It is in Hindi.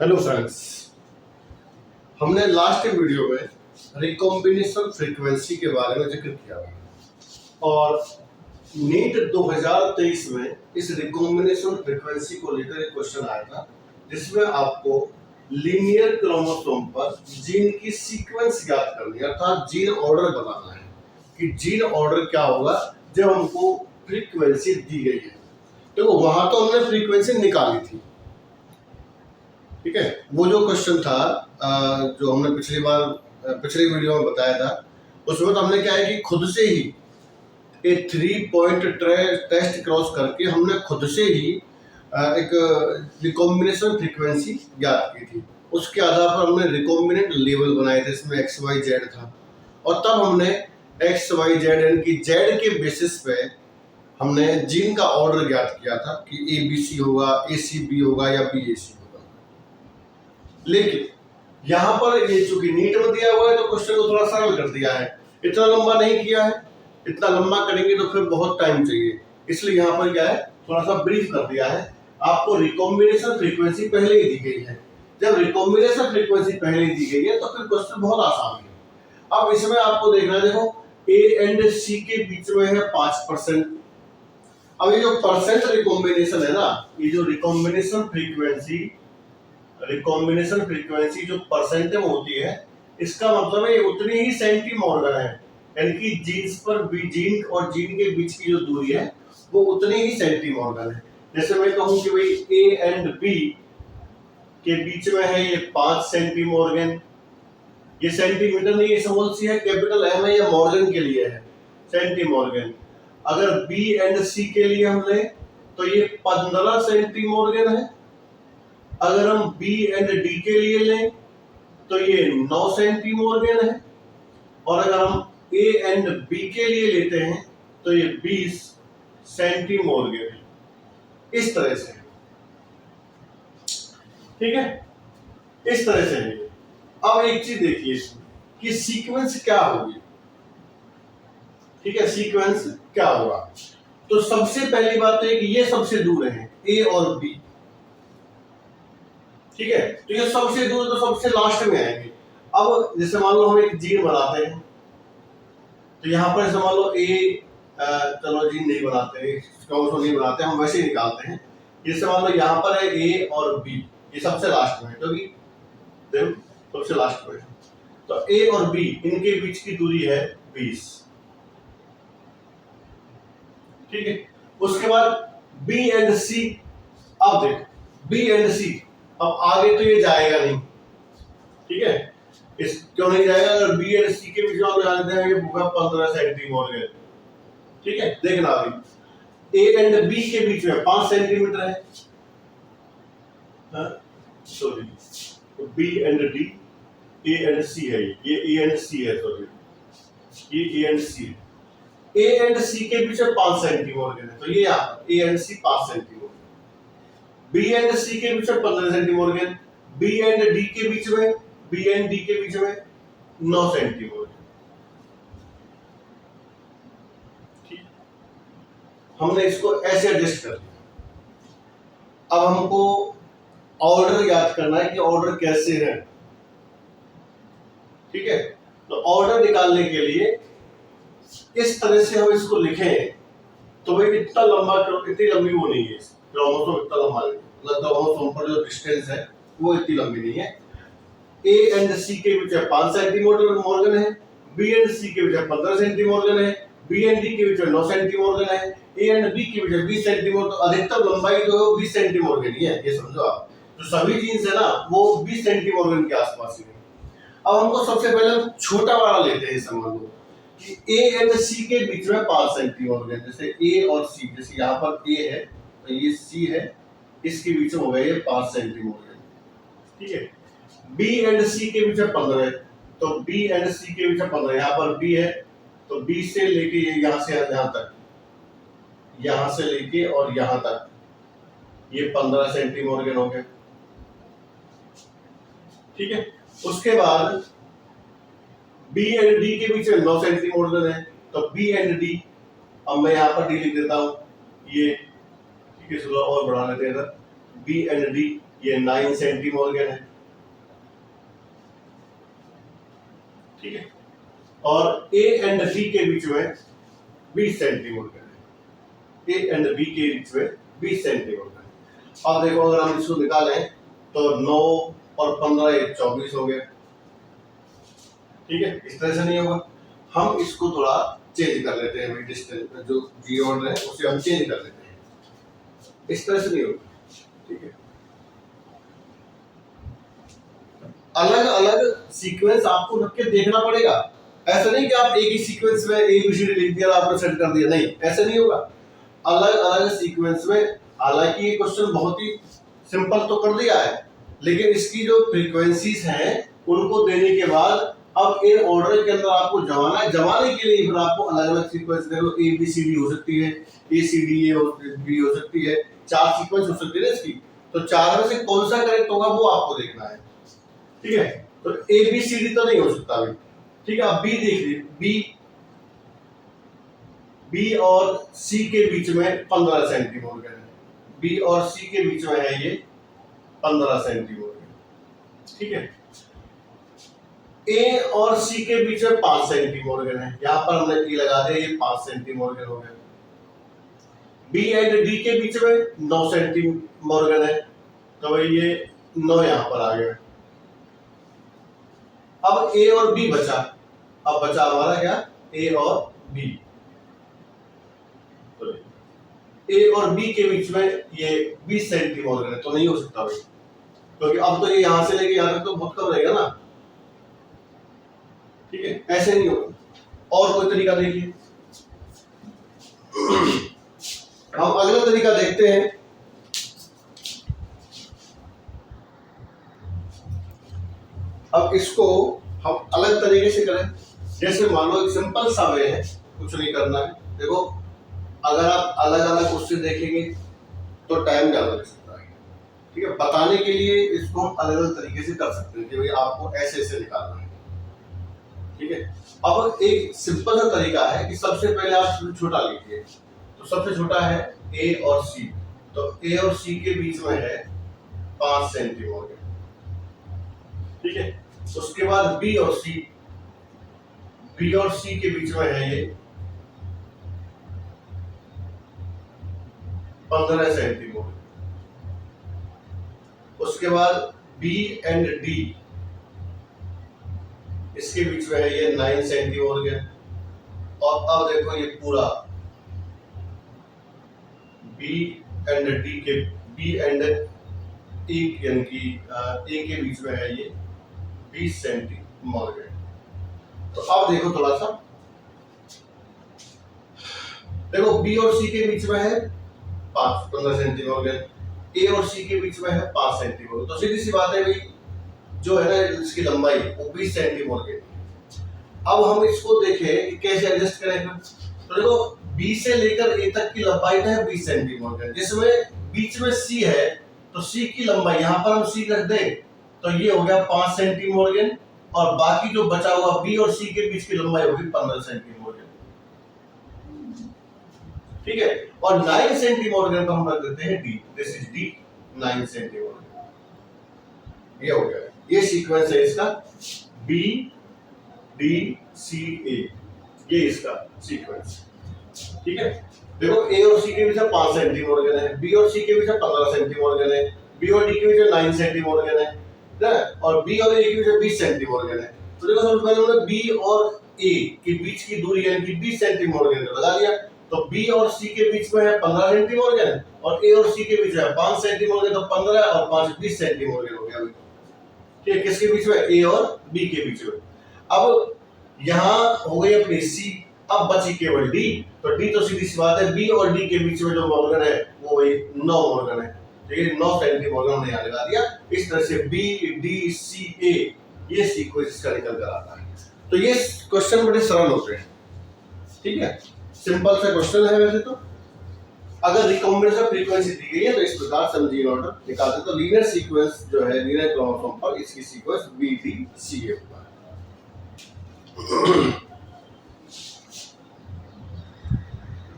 हेलो फ्रेंड्स, हमने लास्ट वीडियो में रिकॉम्बिनेशन फ्रीक्वेंसी के बारे में जिक्र किया था और नीट 2023 में इस रिकॉम्बिनेशन फ्रीक्वेंसी को लेकर एक क्वेश्चन आया था जिसमें आपको लीनियर क्रोमोसोम पर जीन की सीक्वेंस ज्ञात करनी है, अर्थात जीन ऑर्डर बताना है कि जीन ऑर्डर क्या होगा जब हमको फ्रीक्वेंसी दी गई है। तो वहां तो हमने फ्रीक्वेंसी निकाली थी, ठीक है। वो जो क्वेश्चन था जो हमने पिछली वीडियो में बताया था, उसमें तो हमने क्या है कि खुद से ही एक 3 पॉइंट टेस्ट क्रॉस करके हमने खुद से ही एक रिकॉम्बिनेशन फ्रीक्वेंसी ज्ञात की थी। उसके आधार पर हमने रिकॉम्बिनेंट लेवल बनाए थे, इसमें एक्स वाई जेड था और तब हमने एक्स वाई जेड यानी कि जेड के बेसिस पे हमने जीन का ऑर्डर ज्ञात किया था कि ए बी सी होगा, ए सी बी होगा या बी ए सी होगा। लेकिन यहाँ पर ये चूंकि नीट में दिया हुआ है तो क्वेश्चन को थोड़ा सरल कर दिया है, इतना लंबा नहीं किया है। इतना लंबा करेंगे तो फिर बहुत टाइम चाहिए, इसलिए यहाँ पर क्या है थोड़ा सा ब्रीफ कर दिया है। आपको रिकॉम्बिनेशन फ्रीक्वेंसी पहले ही दी गई है। जब रिकॉम्बिनेशन फ्रीक्वेंसी पहले ही दी गई है तो फिर क्वेश्चन बहुत आसान है। अब इसमें आपको देखना है, देखो ए एंड सी के बीच में है 5%। अब ये जो परसेंट रिकॉम्बिनेशन है ना, ये जो रिकॉम्बिनेशन फ्रीक्वेंसी जो परसेंट में होती है, इसका मतलब है उतनी ही सेंटीमॉर्गन है, यानी कि जीन्स पर जीन और जीन के बीच की जो दूरी है वो उतनी ही सेंटीमॉर्गन है। जैसे मैं कहूं कि भाई ए एंड बी के बीच में है ये 5 सेंटीमॉर्गन। ये सेंटीमीटर नहीं, ये स्मॉल सी है, कैपिटल एम है, ये मॉर्गन के लिए है सेंटीमॉर्गन। अगर बी एंड सी के लिए हम लें तो ये 15 सेंटीमॉर्गन है। अगर हम B एंड D के लिए लें तो ये 9 सेंटीमॉर्गन है और अगर हम A एंड B के लिए लेते हैं तो ये 20 सेंटीमॉर्गन है। इस तरह से, ठीक है, इस तरह से है। अब एक चीज देखिए कि सीक्वेंस क्या होगी, ठीक है, सीक्वेंस क्या होगा। तो सबसे पहली बात तो है कि ये सबसे दूर है A और B, ठीक है। तो ये सबसे दूर तो सबसे लास्ट में आएंगे। अब जैसे मान लो हम एक जीन बनाते हैं तो यहाँ पर मान लो ए, चलो जीन नहीं बनाते, नहीं बनाते, हम वैसे ही निकालते हैं। जैसे मान लो यहाँ पर है ए और बी, ये सबसे लास्ट में है, तो सबसे लास्ट में है। तो ए और बी इनके बीच की दूरी है 20, ठीक है। उसके बाद बी एंड सी, अब देखो बी एंड सी, अब आगे तो ये जाएगा नहीं, ठीक है। इस क्यों नहीं जाएगा, अगर बी एंड सी के बीच में जानते हैं ये होगा 15 सेंटीमीटर, ठीक है। देखना अभी ए एंड बी के बीच में 5 सेंटीमीटर है, सॉरी, तो B and D, A and C है, ये ए एंड सी है, सॉरी, ये ए एंड सी है। ए एंड सी के बीच में 5 सेंटीमीटर है, तो ये यहाँ A and C 5 centimetre. B and C के बीच में 15 सेंटीमीटर, बी एंड डी के बीच में, बी एंड डी के बीच में 9 सेंटीमीटर, ठीक। हमने इसको ऐसे एडजस्ट कर लिया। अब हमको ऑर्डर याद करना है कि ऑर्डर कैसे है, ठीक है। तो ऑर्डर निकालने के लिए इस तरह से हम इसको लिखें तो भाई इतना लंबा, इतनी लंबी वो नहीं है क्रोमोसोम, इतना लंबा नहीं, मतलब क्रोमोसोम पर जो डिस्टेंस है वो इतनी लंबी नहीं है। ए एंड सी के बीच में 5 सेंटीमीटर मॉर्गन है, बी एंड सी के बीच में 15 सेंटीमीटर है, बी एंड डी के बीच में 9 सेंटीमीटर है, ए एंड बी के बीच में 20 सेंटीमीटर। तो अधिकतम लंबाई जो है 20 सेंटीमीटर ही है, ये समझो आप। तो सभी जीन्स है ना वो 20 सेंटीमीटर के आसपास ही है। अब हमको सबसे पहले छोटा वाला लेते हैं, समझ लो कि ए एंड सी के बीच में 5 सेंटीमीटर, जैसे ए और सी, जैसे यहाँ पर ए है तो ये सी है, इसके बीच में हो गया ये 5 सेंटीमीटर, ठीक है। बी एंड सी के बीच में 15 है, तो बी एंड सी के बीच में 15, यहाँ पर बी है तो बी से लेके ये यहाँ से यहाँ तक, यहाँ से लेके और यहाँ तक ये 15 सेंटीमीटर हो गए, ठीक है। उसके बाद बी एंड डी के बीच में 9 सेंटीमीटर है, तो बी एंड डी, अब मैं यहाँ पर डी लिख देता हूँ ये, ठीक है, चलो और बढ़ा लेते हैं इधर, बी एंड डी ये 9 सेंटीमोर्गन है, ठीक है, और ए एंड बी के बीच में 20 सेंटीमोर्गन है, ए एंड बी के बीच में 20 सेंटीमोर्गन है। अब देखो अगर हम इसको निकालें तो 9 और 15 ये 24 हो गए, ठीक है, इस तरह से नहीं होगा। हम इसको थोड़ा चेंज कर लेते हैं, डिस्टेंस जो जी ऑर्डर है उसे हम चेंज कर लेते हैं, इस तरह से नहीं होगा, ठीक है। अलग अलग सीक्वेंस आपको रख के देखना पड़ेगा, ऐसा नहीं कि आप एक ही सीक्वेंस में ABCD लिख दिया आपने सेट कर दिया, नहीं ऐसे नहीं होगा। अलग अलग सीक्वेंस में, हालांकि ये क्वेश्चन बहुत ही सिंपल तो कर दिया है, लेकिन इसकी जो फ्रीक्वेंसीज हैं उनको देने के बाद अब इन ऑर्डर के अंदर आपको जमाना है, जमाने के लिए फिर आपको अलग अलग सीक्वेंस देखो, ABCD हो सकती है, ACDE हो सकती है, 4 सीक्वेंस हो सकती है इसकी, तो 4 में से कौन सा करेक्ट होगा वो आपको देखना है, ठीक है। तो ABCD तो नहीं हो सकता अभी, ठीक है। अब बी देख लीजिए, बी और सी के बीच में 15 सेंटीमोर्गन है, बी और सी के बीच में है ये 15 सेंटीमोर्गन, ठीक है। ए और सी के बीच में 5 सेंटीमोर्गन है, यहां पर हमने ई लगा दिया, ये 5 सेंटीमोर्गन हो गया। बी एंड डी के बीच में 9 सेंटीमोर्गन है, तो भाई ये 9 यहां पर आ गया। अब ए और बी बचा, अब बचा हमारा क्या, ए और बी, तो ए और बी के बीच में ये 20 सेंटीमोर्गन है, तो नहीं हो सकता भाई, क्योंकि अब तो ये यहां से लेके यहां तक तो बहुत कम रहेगा ना, ठीक है, ऐसे नहीं होगा। और कोई तरीका देखिए, हम अगला तरीका देखते हैं। अब इसको हम अलग तरीके से करें, जैसे मान लो एक सिंपल सा वे है, कुछ नहीं करना है। देखो अगर आप अलग अलग क्वेश्चन देखेंगे तो टाइम ज्यादा लग सकता है, ठीक है। बताने के लिए इसको हम अलग अलग तरीके से कर सकते हैं कि भाई आपको ऐसे ऐसे निकालना है, ठीक है। अब एक सिंपल सा तरीका है कि सबसे पहले आप छोटा लीजिए, तो सबसे छोटा है ए और सी, तो ए और सी के बीच में है 5 सेंटीमोर्गन, ठीक है। उसके बाद बी और सी के बीच में है ये 15 सेंटीमोर्गन। उसके बाद बी एंड डी इसके बीच में है ये 9 सेंटीमोर्गन। और अब देखो ये पूरा बी एंड ए यानी कि ए के बीच में है ये 20 सेंटीमोर्गन। तो अब देखो थोड़ा सा, देखो बी और सी के बीच में है 15 सेंटीमोर्गन, ए और सी के बीच में है 5 सेंटीमोर्गन, तो सीधी सी बात है भाई जो है ना इसकी लंबाई वो 20 सेंटीमोर्गन। अब हम इसको देखें कि कैसे एडजस्ट करें, तो देखो बी से लेकर ए तक की लंबाई है 20 सेंटीमोर्गन, जिसमें बीच में सी है, तो सी की लंबाई यहाँ पर हम सी रख दें तो ये हो गया 5 सेंटीमोर्गन, और बाकी जो बचा हुआ बी और सी के बीच की लंबाई होगी 15 सेंटीमोर्गन, ठीक है। और 9 सेंटीमोर्गन को हम रख देते हैं डी, दिस इज डी 9 सेंटीमोर्गन, ये हो गया। ये सीक्वेंस है इसका बी डी सी ए, ये इसका सीक्वेंस, ठीक है। देखो ए और सी के बीच में 5 सेंटीमोर्गन है, बी और सी के बीच में 15 सेंटीमोर्गन है, बी और डी के बीच में 9 सेंटीमोर्गन है, और बी और ए के बीच में 20 सेंटीमोर्गन है। तो देखो सबसे पहले हमने बी और ए के बीच की दूरी यानी कि 20 सेंटीमोर्गन लगा दिया, तो बी और सी के बीच में है 15 सेंटीमोर्गन और ए और सी के बीच में 5 सेंटीमोर्गन, तो 15 और 5 20 सेंटीमोर्गन हो गया, ठीक है। किसके बीच में, ए और बी के बीच में। अब यहाँ हो गई अपनी सी, अब बची केवल डी, तो डी तो सीधी सी बात है बी और डी के बीच में जो मोर्गन है वो वही 9 मोर्गन है, ठीक है। 9 सेंटीमोर्गन हमने यहाँ लगा दिया। इस तरह से बी डी सी ए ये सीक्वेंस का निकल कर आता है। तो ये क्वेश्चन बड़े सरल होते हैं, ठीक है, सिंपल सा क्वेश्चन है। वैसे तो अगर रिकॉम्बिनेशन फ्रीक्वेंसी दी गई है तो इस प्रकार से हम जी ऑर्डर निकालते हैं। तो लीनियर सीक्वेंस जो है लीनियर क्रोमोसोम पर इसकी सीक्वेंस बी डी सी ए होगा।